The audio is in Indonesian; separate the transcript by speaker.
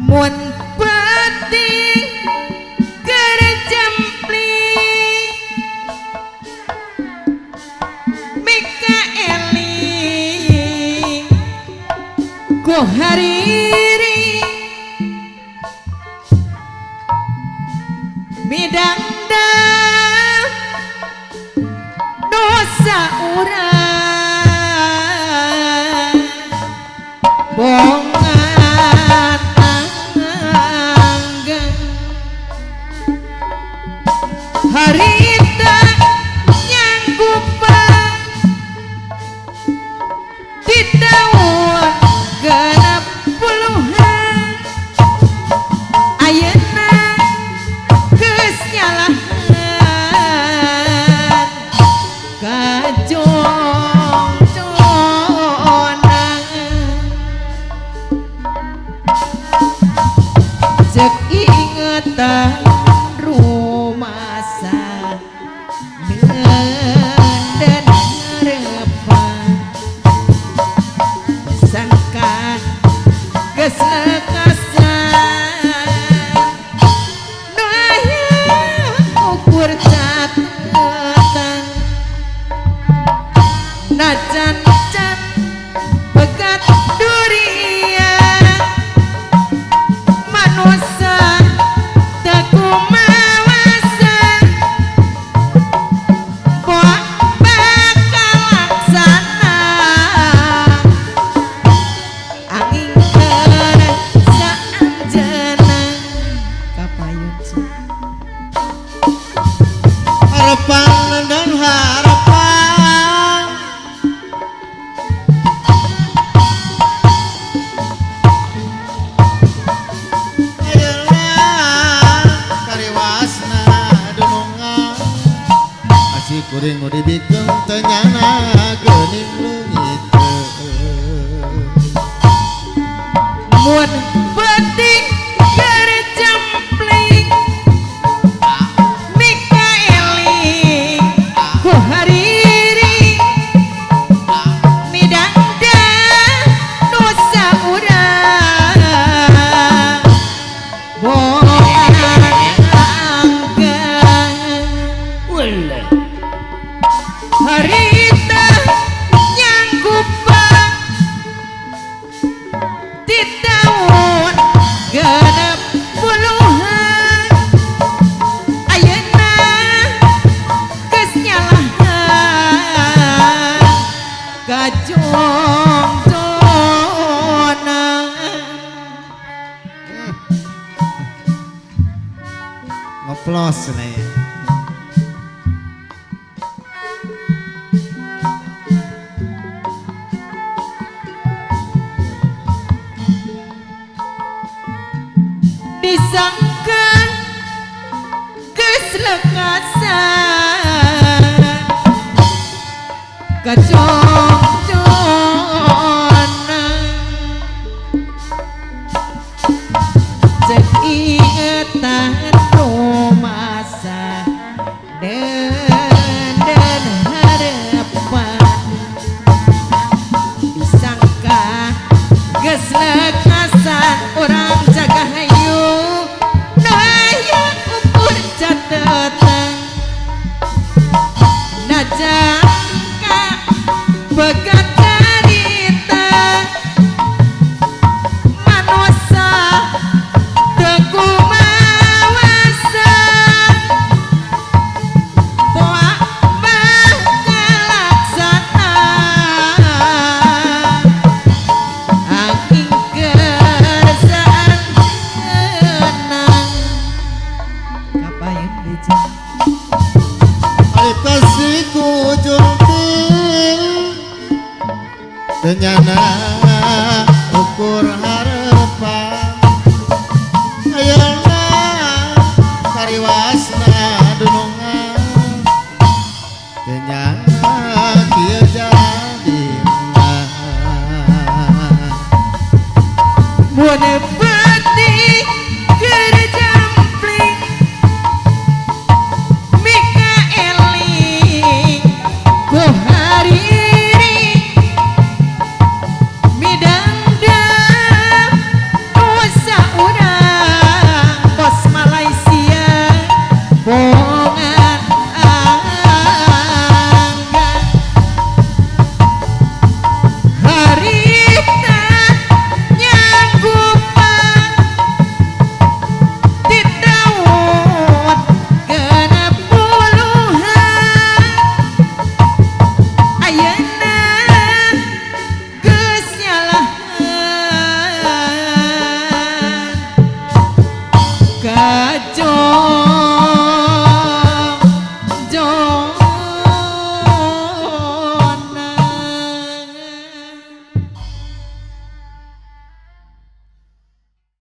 Speaker 1: mun peti kerjempli Mikaeli ku hariri midangda dosa urang bongan anggang harita nyanggupan di tahun genap puluhan ayeuna geus nyalahan kajong cek ingetan rumasa dan harapan sangka geus lekasan nu aya ukur catatan najan can begat durian manusia teku mawasa poak bakal laksana angin kerasa anjana kapayun
Speaker 2: harapan dan harapan ayeuna kariwasna dunungan asih kuring nu dibikeun teu nyana geuning leungit
Speaker 1: mun penting kerjempling Mikaeli ku hariri midangda dosa urang bongan anggang harita nyanggupan di tahun genep puluhan ayeuna geus nyalahan kajongjonan
Speaker 2: ngeplos nih
Speaker 1: disangkan geus lekasan kajongjonan cek ingetan rumasa dan harapan disangka geus lekasan urang jaga hayu nu aya ukur catatan najangka begat carita manusia teku mawasa poak bakal laksana angin kersaan tenang kapayun deui
Speaker 2: ari kasih Tenyana ukur harapan ayeuna kariwasna dunungan tenyana kieu jadina
Speaker 1: mun peti keur jampling mika eling ku hariri midangdang nusa urang bos Malaysia bongan anggan harita nyanggupan ditawat genep puluhan ayeuna geus nyalahan kajon